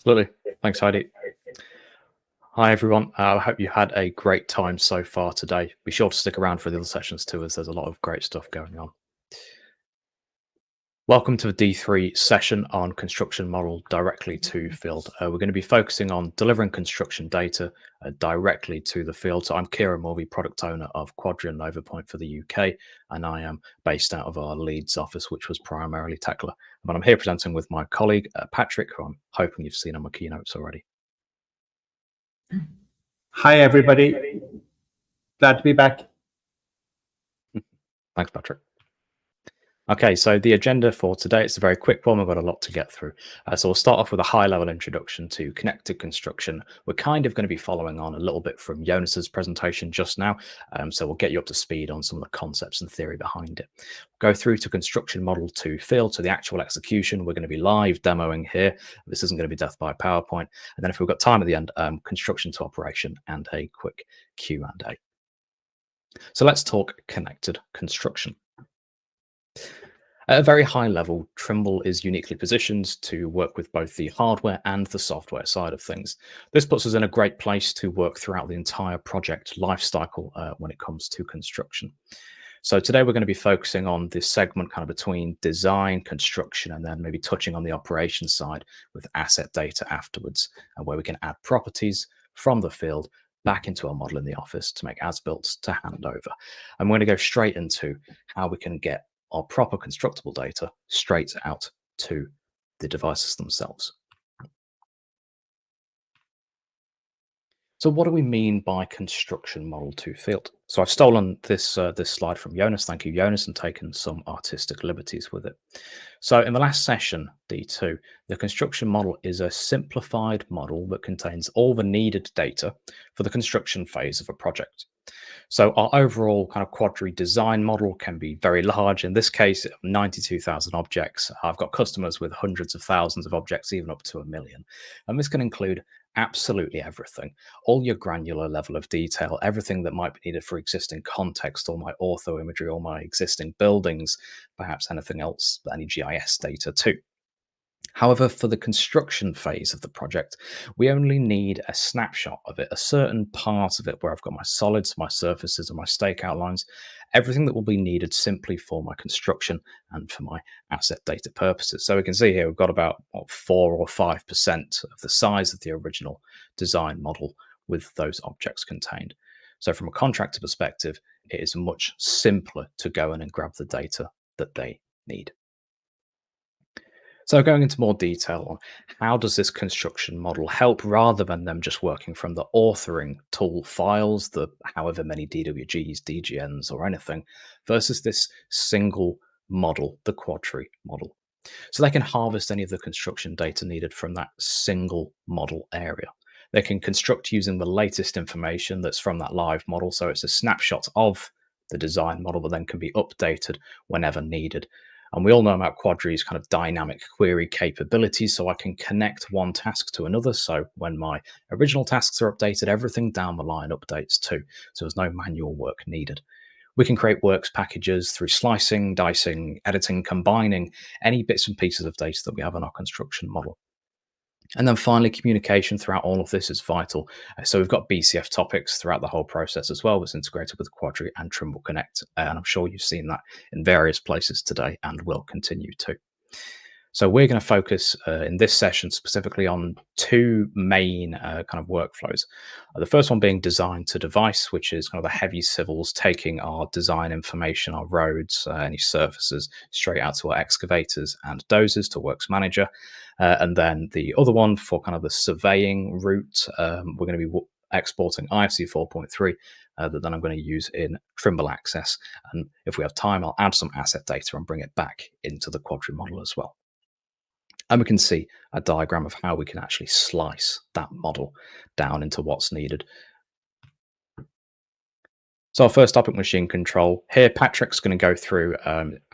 Absolutely. Thanks, Heidi. Hi, everyone. I hope you had a great time so far today. Be sure to stick around for the other sessions too, as there's a lot of great stuff going on. Welcome to the D3 session on construction model directly to field. We're going to be focusing on delivering construction data directly to the field. So I'm Kieran Morby, product owner of Quadri and NovaPoint for the UK, and I am based out of our Leeds office, which was primarily Tekla. But I'm here presenting with my colleague, Patrick, who I'm hoping you've seen on my keynotes already. Hi, everybody. Glad to be back. Thanks, Patrick. Okay, so the agenda for today, it's a very quick one. We've got a lot to get through. So we'll start off with a high-level introduction to connected construction. We're kind of going to be following on a little bit from Jonas's presentation just now. So we'll get you up to speed on some of the concepts and theory behind it. Go through to construction model to field, to the actual execution. We're going to be live demoing here. This isn't going to be death by PowerPoint. And then if we've got time at the end, construction to operation and a quick Q&A. So let's talk connected construction. At a very high level, Trimble is uniquely positioned to work with both the hardware and the software side of things. This puts us in a great place to work throughout the entire project lifecycle when it comes to construction. So today we're going to be focusing on this segment kind of between design, construction, and then maybe touching on the operations side with asset data afterwards, and where we can add properties from the field back into our model in the office to make as-built to hand over. I'm going to go straight into how we can get our proper constructible data straight out to the devices themselves. So what do we mean by construction model to field? So I've stolen this this slide from Jonas. Thank you, Jonas, and taken some artistic liberties with it. So in the last session, D2, the construction model is a simplified model that contains all the needed data for the construction phase of a project. So our overall kind of Quadri design model can be very large. In this case, 92,000 objects. I've got customers with hundreds of thousands of objects, even up to 1 million. And this can include absolutely everything, all your granular level of detail, everything that might be needed for existing context, all my ortho imagery, all my existing buildings, perhaps anything else, any GIS data too. However, for the construction phase of the project, we only need a snapshot of it, a certain part of it where I've got my solids, my surfaces, and my stake outlines, everything that will be needed simply for my construction and for my asset data purposes. So we can see here we've got about 4 or 5% of the size of the original design model with those objects contained. So from a contractor perspective, it is much simpler to go in and grab the data that they need. So going into more detail on how does this construction model help rather than them just working from the authoring tool files, the however many DWGs, DGNs or anything, versus this single model, the Quadri model. So they can harvest any of the construction data needed from that single model area. They can construct using the latest information that's from that live model. So it's a snapshot of the design model that then can be updated whenever needed. And we all know about Quadri's kind of dynamic query capabilities, so I can connect one task to another. So when my original tasks are updated, everything down the line updates too. So there's no manual work needed. We can create works packages through slicing, dicing, editing, combining any bits and pieces of data that we have in our construction model. And then finally, communication throughout all of this is vital. So we've got BCF topics throughout the whole process as well, that's integrated with Quadri and Trimble Connect. And I'm sure you've seen that in various places today and will continue to. So we're going to focus in this session specifically on two main kind of workflows. The first one being design to device, which is kind of the heavy civils, taking our design information, our roads, any surfaces, straight out to our excavators and dozers to WorksManager. And then the other one for kind of the surveying route, we're going to be exporting IFC 4.3 that then I'm going to use in Trimble Access. And if we have time, I'll add some asset data and bring it back into the Quadri model as well. And we can see a diagram of how we can actually slice that model down into what's needed. So our first topic, machine control. Here, Patrick's going to go through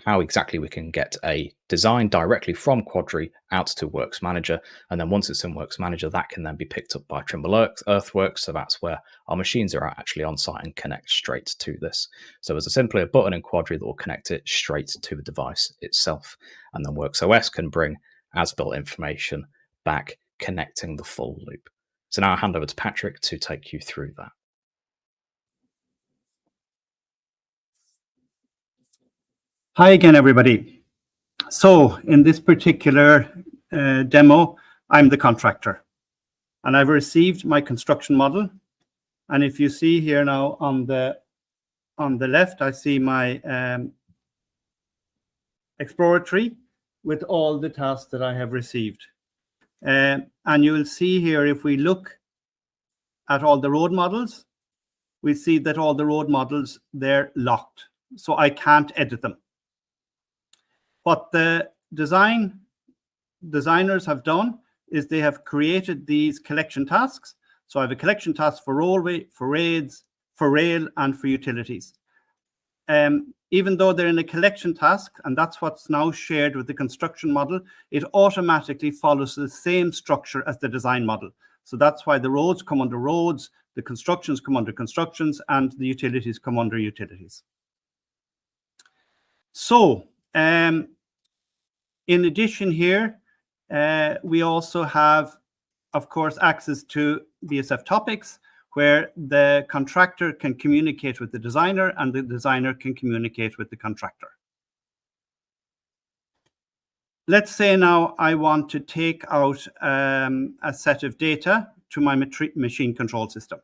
how exactly we can get a design directly from Quadri out to WorksManager. And then once it's in WorksManager, that can then be picked up by Trimble Earthworks. So that's where our machines are actually on site and connect straight to this. So there's simply a button in Quadri that will connect it straight to the device itself. And then WorksOS can bring as-built information back connecting the full loop. So now I'll hand over to Patrick to take you through that. Hi again, everybody. So in this particular demo, I'm the contractor, and I've received my construction model. And if you see here now on the left, I see my exploratory with all the tasks that I have received. And you will see here, if we look at all the road models, we see that all the road models, they're locked, so I can't edit them. What the designers have done is they have created these collection tasks. So I have a collection task for roadway, for roads, for rail, and for utilities. Even though they're in a collection task, and that's what's now shared with the construction model, it automatically follows the same structure as the design model. So that's why the roads come under roads, the constructions come under constructions, and the utilities come under utilities. So in addition here, we also have, of course, access to BSF topics, where the contractor can communicate with the designer and the designer can communicate with the contractor. Let's say now I want to take out a set of data to my machine control system.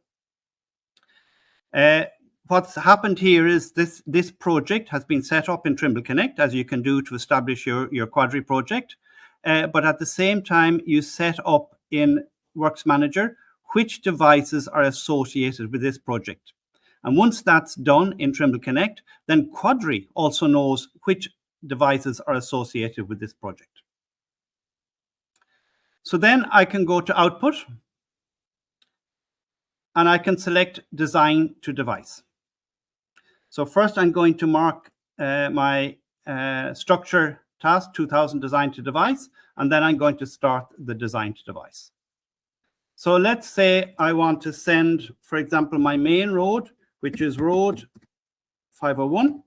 What's happened here is this project has been set up in Trimble Connect, as you can do to establish your Quadri project. But at the same time, you set up in WorksManager which devices are associated with this project. And once that's done in Trimble Connect, then Quadri also knows which devices are associated with this project. So then I can go to Output, and I can select Design to Device. So first I'm going to mark my structure task 2000 Design to Device, and then I'm going to start the Design to Device. So let's say I want to send, for example, my main road, which is road 501,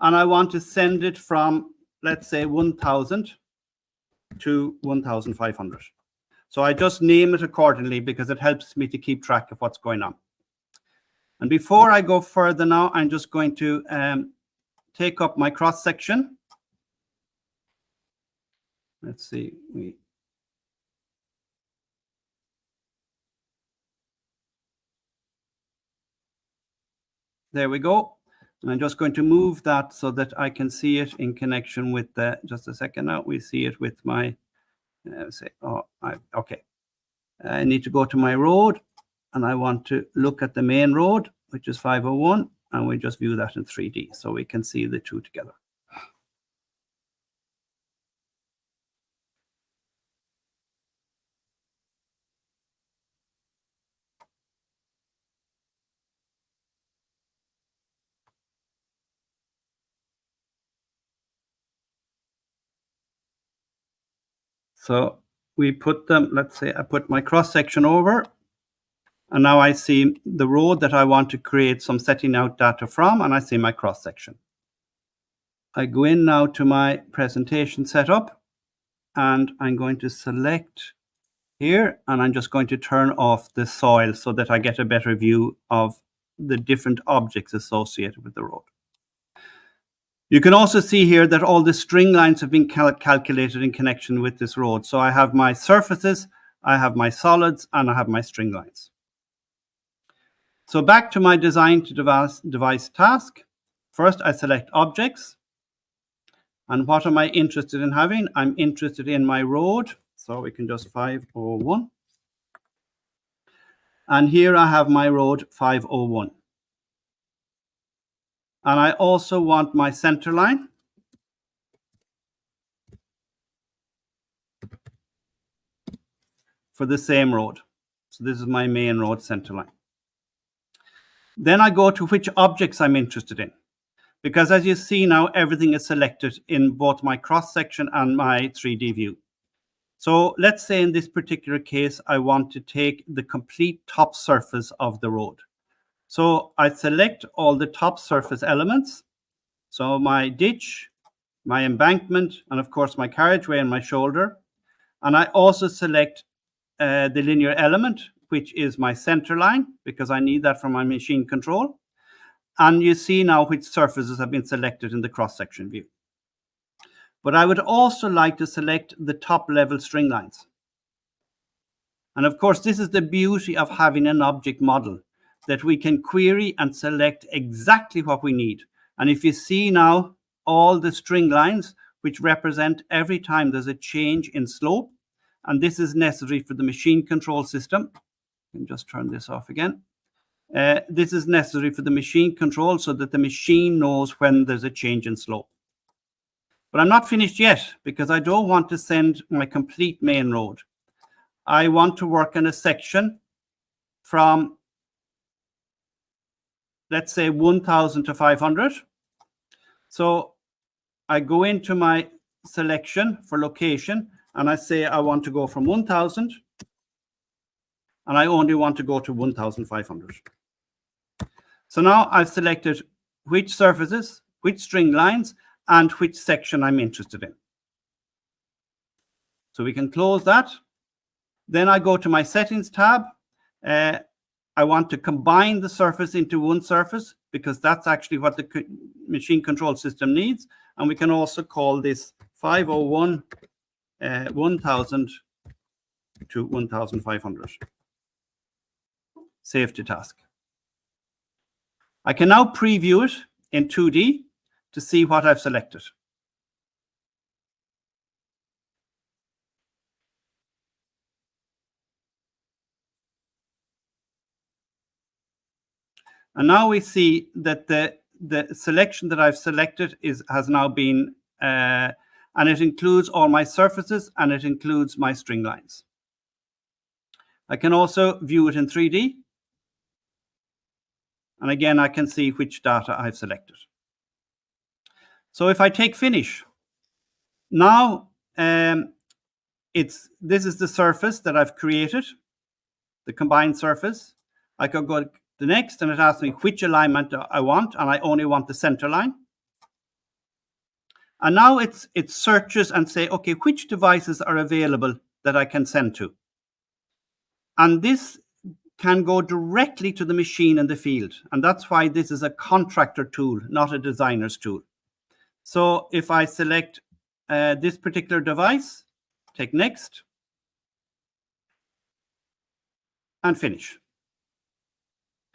and I want to send it from, let's say, 1000 to 1500. So I just name it accordingly because it helps me to keep track of what's going on. And before I go further now, I'm just going to take up my cross section. Let's see. There we go. And I'm just going to move that so that I can see it in connection with the, just a second now, we see it with my, okay. I need to go to my road, and I want to look at the main road, which is 501, and we just view that in 3D so we can see the two together. So we put them, let's say I put my cross section over, and now I see the road that I want to create some setting out data from, and I see my cross section. I go in now to my presentation setup, and I'm going to select here, and I'm just going to turn off the soil so that I get a better view of the different objects associated with the road. You can also see here that all the string lines have been calculated in connection with this road. So I have my surfaces, I have my solids, and I have my string lines. So back to my design to device task. First, I select objects. And what am I interested in having? I'm interested in my road. So we can just 501. And here I have my road 501. And I also want my center line. For the same road. So this is my main road center line. Then I go to which objects I'm interested in. Because as you see now, everything is selected in both my cross section and my 3D view. So let's say in this particular case, I want to take the complete top surface of the road. So I select all the top surface elements. So my ditch, my embankment, and of course my carriageway and my shoulder. And I also select the linear element, which is my center line, because I need that for my machine control. And you see now which surfaces have been selected in the cross-section view. But I would also like to select the top level string lines. And of course, this is the beauty of having an object model, that we can query and select exactly what we need. And if you see now all the string lines, which represent every time there's a change in slope, and this is necessary for the machine control system. I can just turn this off again. This is necessary for the machine control so that the machine knows when there's a change in slope. But I'm not finished yet, because I don't want to send my complete main road. I want to work in a section from, let's say, 1000 to 500. So I go into my selection for location, and I say I want to go from 1000, and I only want to go to 1500. So now I've selected which surfaces, which string lines, and which section I'm interested in. So we can close that. Then I go to my settings tab. I want to combine the surface into one surface, because that's actually what the machine control system needs. And we can also call this 501 1000 to 1500. Safety task. I can now preview it in 2D to see what I've selected. And now we see that the selection that I've selected has now been, and it includes all my surfaces, and it includes my string lines. I can also view it in 3D. And again, I can see which data I've selected. So if I take finish, now this is the surface that I've created, the combined surface. I could go to the next, and it asks me which alignment I want, and I only want the center line. And now it searches and say, okay, which devices are available that I can send to? And this can go directly to the machine in the field. And that's why this is a contractor tool, not a designer's tool. So if I select this particular device, take next, and finish.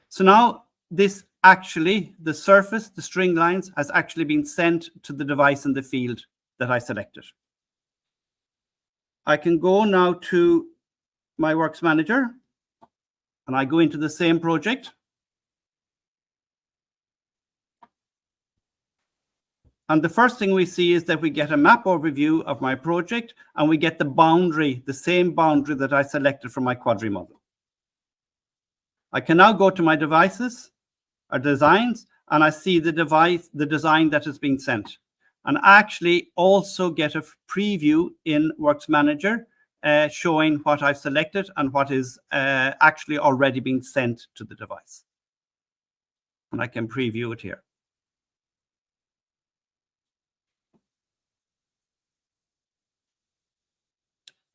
So now this actually, the surface, the string lines, has actually been sent to the device in the field that I selected. I can go now to my WorksManager, and I go into the same project. And the first thing we see is that we get a map overview of my project, and we get the boundary, the same boundary that I selected from my quadri model. I can now go to my devices or designs, and I see the design that has been sent. And actually also get a preview in WorksManager showing what I've selected and what is actually already being sent to the device. And I can preview it here.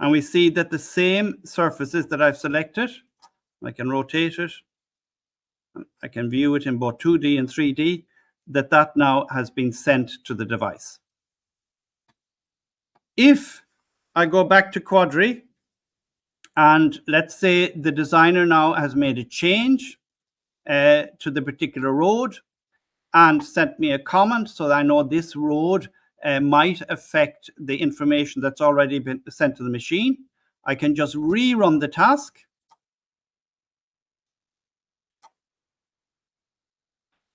And we see that the same surfaces that I've selected, I can rotate it, I can view it in both 2D and 3D, that now has been sent to the device. If I go back to Quadri, and let's say the designer now has made a change to the particular road and sent me a comment so that I know this road might affect the information that's already been sent to the machine, I can just rerun the task.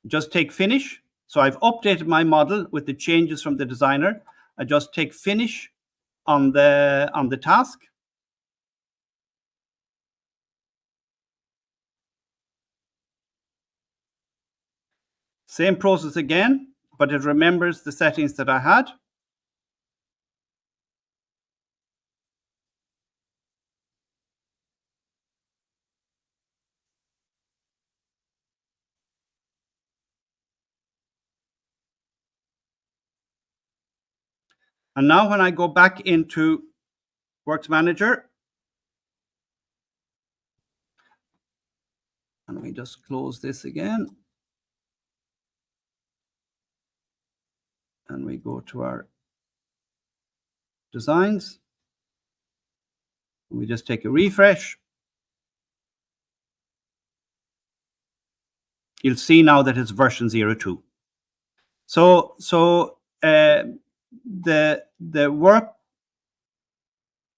Just take finish. So I've updated my model with the changes from the designer. I just take finish on the task. Same process again, but it remembers the settings that I had. And now when I go back into WorksManager. And we just close this again. And we go to our designs. We just take a refresh. You'll see now that it's version 02. So the work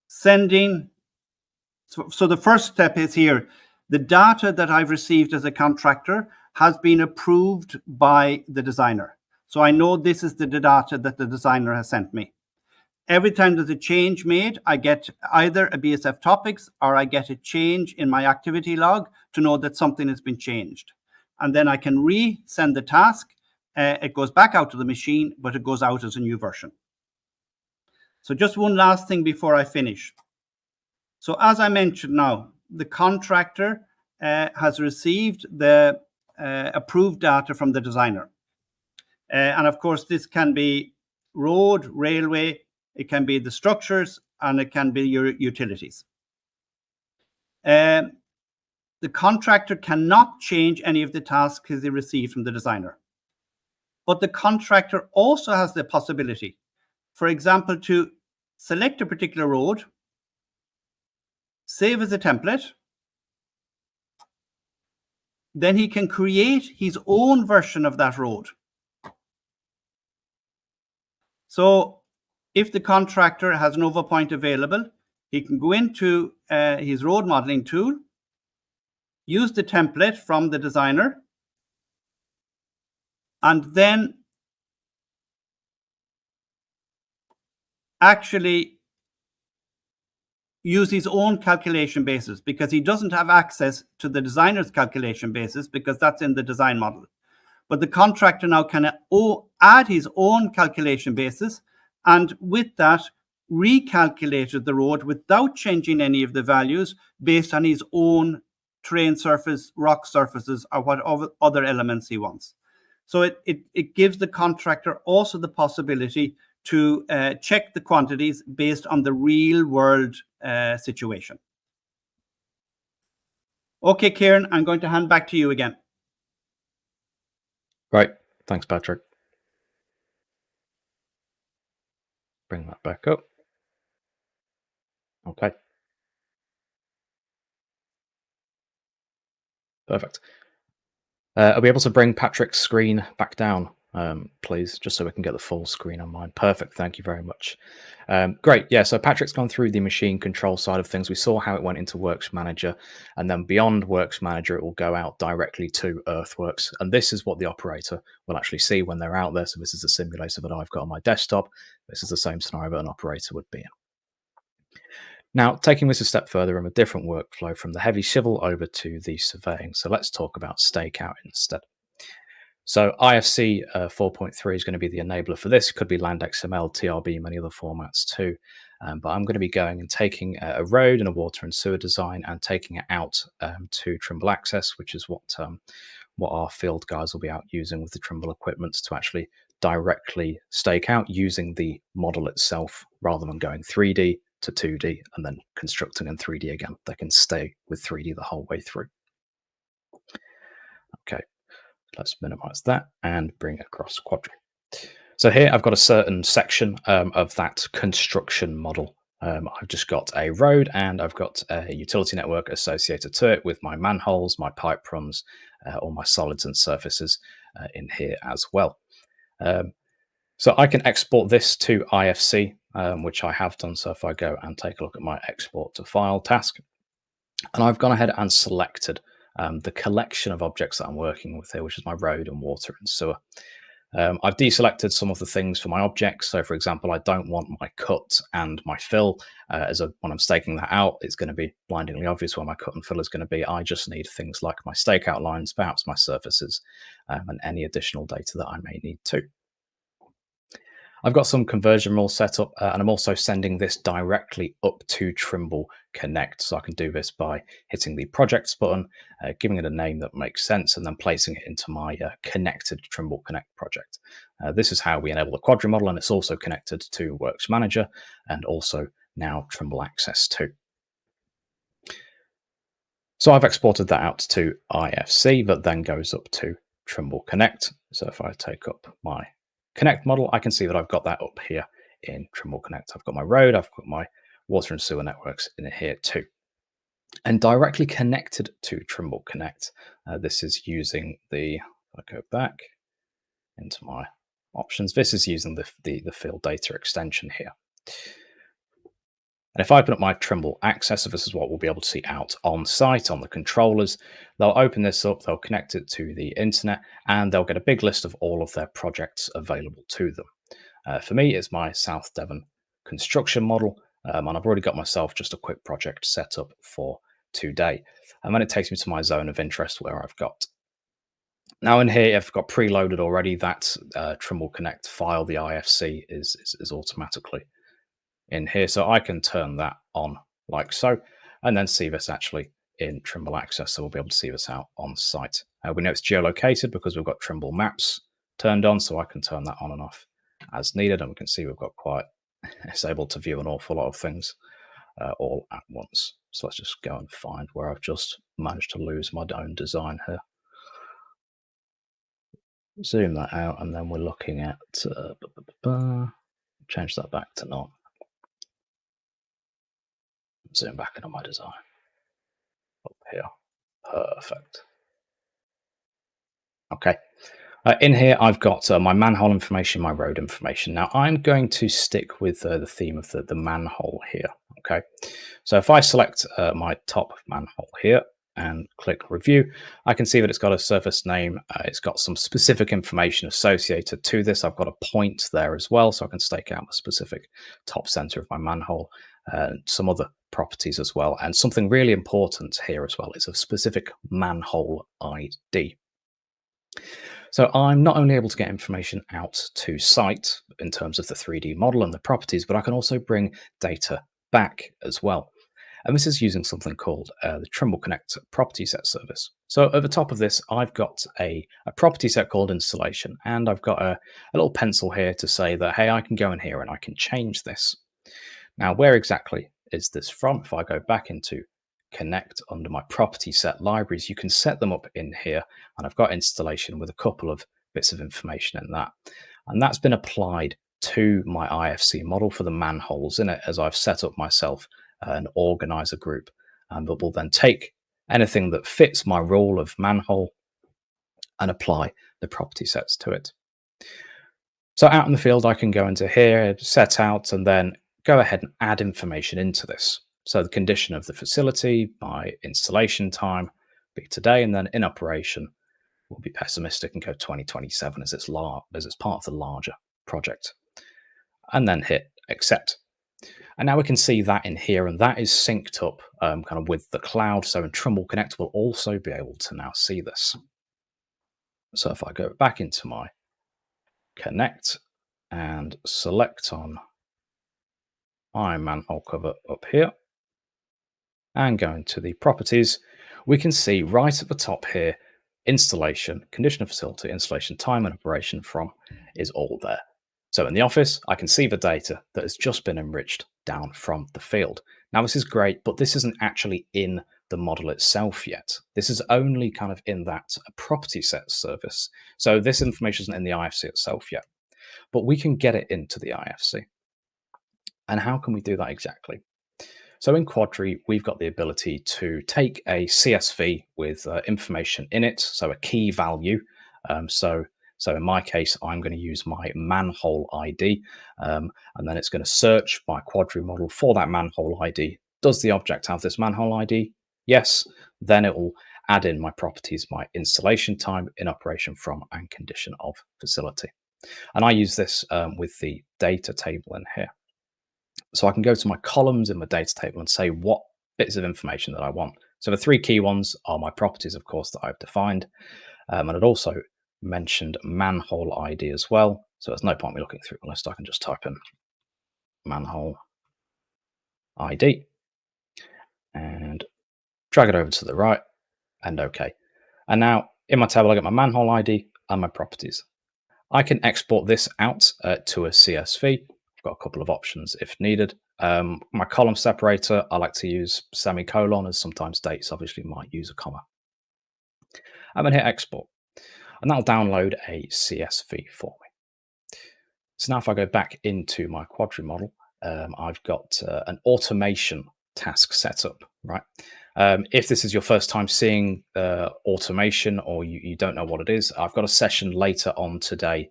sending. So the first step is here. The data that I've received as a contractor has been approved by the designer. So I know this is the data that the designer has sent me. Every time there's a change made, I get either a BSF topics or I get a change in my activity log to know that something has been changed. And then I can resend the task. It goes back out to the machine, but it goes out as a new version. So just one last thing before I finish. So as I mentioned now, the contractor has received the approved data from the designer. And of course, this can be road, railway, it can be the structures, and it can be your utilities. The contractor cannot change any of the tasks they receive from the designer. But the contractor also has the possibility, for example, to select a particular road, save as a template, then he can create his own version of that road. So if the contractor has an overpoint available, he can go into his road modeling tool, use the template from the designer, and then actually use his own calculation basis, because he doesn't have access to the designer's calculation basis because that's in the design model. But the contractor now can add his own calculation basis, and with that recalculated the road without changing any of the values based on his own terrain surface, rock surfaces, or what other elements he wants. So it gives the contractor also the possibility to check the quantities based on the real world situation. Okay, Kieran, I'm going to hand back to you again. Right. Thanks, Patrick. Bring that back up. Okay. Perfect. Are we able to bring Patrick's screen back down, please, just so we can get the full screen on mine? Perfect. Thank you very much. Great. Yeah, so Patrick's gone through the machine control side of things. We saw how it went into WorksManager, and then beyond WorksManager, it will go out directly to Earthworks. And this is what the operator will actually see when they're out there. So this is the simulator that I've got on my desktop. This is the same scenario that an operator would be in. Now, taking this a step further in a different workflow from the heavy civil over to the surveying. So let's talk about stakeout instead. So IFC 4.3 is going to be the enabler for this. It could be land XML, TRB, many other formats too. But I'm going to be going and taking a road and a water and sewer design and taking it out to Trimble Access, which is what our field guys will be out using with the Trimble equipment to actually directly stake out using the model itself rather than going 3D to 2D and then constructing in 3D again. They can stay with 3D the whole way through. Okay, let's minimize that and bring across Quadri. So here I've got a certain section of that construction model. I've just got a road and I've got a utility network associated to it with my manholes, my pipe runs, all my solids and surfaces in here as well. So I can export this to IFC, which I have done. So if I go and take a look at my export to file task, and I've gone ahead and selected the collection of objects that I'm working with here, which is my road and water and sewer. I've deselected some of the things for my objects. So for example, I don't want my cut and my fill when I'm staking that out, it's going to be blindingly obvious where my cut and fill is going to be. I just need things like my stakeout lines, perhaps my surfaces, and any additional data that I may need too. I've got some conversion rules set up, and I'm also sending this directly up to Trimble Connect. So I can do this by hitting the projects button, giving it a name that makes sense, and then placing it into my connected Trimble Connect project. This is how we enable the Quadri model, and it's also connected to WorksManager and also now Trimble access to. So I've exported that out to IFC, that then goes up to Trimble Connect. So if I take up my Connect model, I can see that I've got that up here in Trimble Connect. I've got my road, I've got my water and sewer networks in here too. And directly connected to Trimble Connect, this is using the, if I go back into my options, this is using the field data extension here. And if I open up my Trimble access, so this is what we'll be able to see out on site on the controllers, they'll open this up, they'll connect it to the internet, and they'll get a big list of all of their projects available to them. For me, it's my South Devon construction model, and I've already got myself just a quick project set up for today. And then it takes me to my zone of interest where I've got. Now in here, I've got preloaded already that Trimble Connect file, the IFC is automatically in here. So I can turn that on like so, and then see this actually in Trimble Access. So we'll be able to see this out on site. We know it's geolocated because we've got Trimble Maps turned on, so I can turn that on and off as needed. And we can see we've got quite, it's able to view an awful lot of things all at once. So let's just go and find where I've just managed to lose my own design here. Zoom that out, and then we're looking at, change that back to none. Zoom back into my design. Up here. Perfect. Okay. In here, I've got my manhole information, my road information. Now, I'm going to stick with the theme of the manhole here. Okay. So if I select my top manhole here and click review, I can see that it's got a surface name. It's got some specific information associated to this. I've got a point there as well, so I can stake out the specific top center of my manhole. Some other properties as well. And something really important here as well is a specific manhole ID. So I'm not only able to get information out to site in terms of the 3D model and the properties, but I can also bring data back as well. And this is using something called the Trimble Connect property set service. So at the top of this, I've got a property set called installation, and I've got a little pencil here to say that, hey, I can go in here and I can change this. Now, where exactly is this from? If I go back into Connect under my property set libraries, you can set them up in here. And I've got installation with a couple of bits of information in that. And that's been applied to my IFC model for the manholes in it, as I've set up myself an organizer group. And that will then take anything that fits my role of manhole and apply the property sets to it. So out in the field, I can go into here, set out, and then go ahead and add information into this. So the condition of the facility, my installation time be today, and then in operation will be pessimistic and go 2027 as it's part of the larger project. And then hit accept. And now we can see that in here, and that is synced up kind of with the cloud. So in Trimble Connect, we'll also be able to now see this. So if I go back into my Connect and select on my manhole cover up here and go into the properties, we can see right at the top here, installation, condition of facility, installation time and operation from is all there. So in the office, I can see the data that has just been enriched down from the field. Now this is great, but this isn't actually in the model itself yet. This is only kind of in that property set service. So this information isn't in the IFC itself yet, but we can get it into the IFC. And how can we do that exactly? So in Quadri, we've got the ability to take a CSV with information in it, so a key value. So in my case, I'm going to use my manhole ID, and then it's going to search my Quadri model for that manhole ID. Does the object have this manhole ID? Yes. Then it will add in my properties, my installation time, in operation from, and condition of facility. And I use this with the data table in here. So I can go to my columns in my data table and say what bits of information that I want. So the three key ones are my properties, of course, that I've defined. And it also mentioned manhole ID as well. So there's no point me looking through the list. I can just type in manhole ID and drag it over to the right and OK. And now in my table, I get my manhole ID and my properties. I can export this out to a CSV. Of got a couple of options if needed. My column separator, I like to use semicolon, as sometimes dates obviously might use a comma. I'm going to hit export, and that'll download a CSV for me. So now if I go back into my Quadri model, I've got an automation task set up, right? If this is your first time seeing automation, or you don't know what it is, I've got a session later on today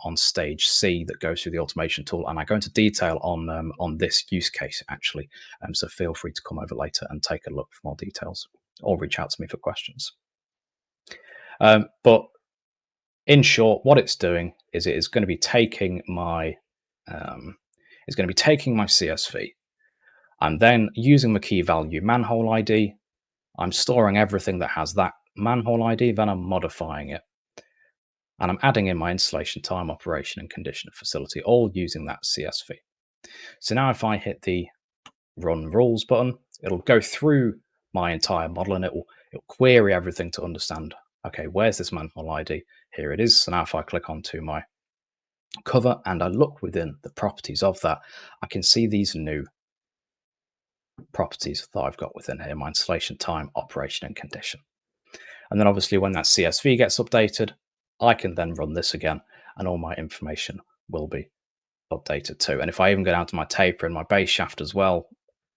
on stage C that goes through the automation tool, and I go into detail on this use case actually. So feel free to come over later and take a look for more details, or reach out to me for questions. But in short, what it's doing is it is going to be taking my CSV, and then using the key value manhole ID, I'm storing everything that has that manhole ID, then I'm modifying it. And I'm adding in my installation time, operation, and condition of facility, all using that CSV. So now if I hit the run rules button, it'll go through my entire model and it'll query everything to understand, okay, where's this manhole ID? Here it is. So now if I click onto my cover and I look within the properties of that, I can see these new properties that I've got within here, my installation time, operation, and condition. And then obviously when that CSV gets updated, I can then run this again and all my information will be updated too. And if I even go down to my taper and my base shaft as well,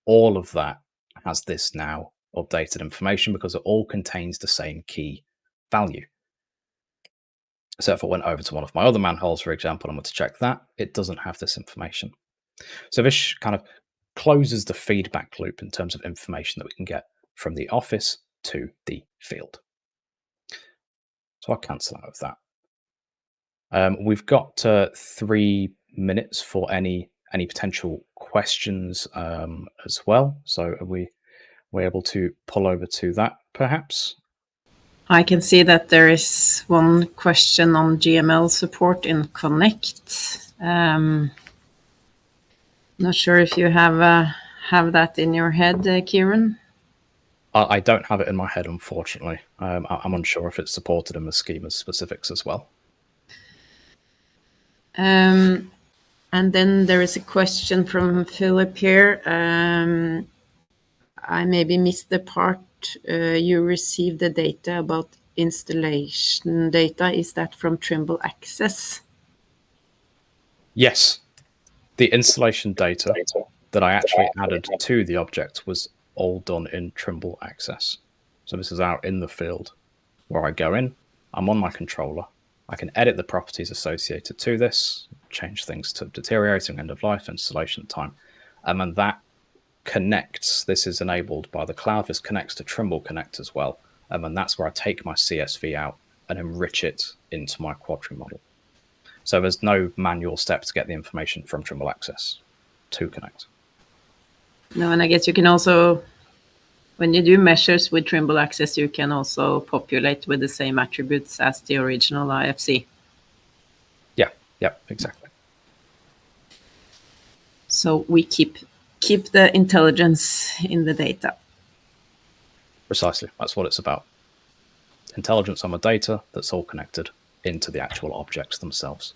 all of that has this now updated information because it all contains the same key value. So if I went over to one of my other manholes, for example, and were to check that, it doesn't have this information. So this kind of closes the feedback loop in terms of information that we can get from the office to the field. So I'll cancel out of that. We've got 3 minutes for any potential questions as well. So are we able to pull over to that perhaps? I can see that there is one question on GML support in Connect. Not sure if you have that in your head, Kieran. I don't have it in my head, unfortunately. I'm unsure if it's supported in the schema specifics as well. And then there is a question from Philip here. I maybe missed the part. You received the data about installation data. Is that from Trimble Access? Yes. The installation data that I actually added to the object was all done in Trimble Access. So this is out in the field where I go in, I'm on my controller, I can edit the properties associated to this, change things to deteriorating, end of life, installation time, and then that connects. This is enabled by the cloud. This connects to Trimble Connect as well, and that's where I take my CSV out and enrich it into my Quadri model. So there's no manual step to get the information from Trimble Access to Connect. No, and I guess you can also, when you do measures with Trimble Access, you can also populate with the same attributes as the original IFC. Yeah, exactly. So we keep the intelligence in the data. Precisely, that's what it's about. Intelligence on the data that's all connected into the actual objects themselves.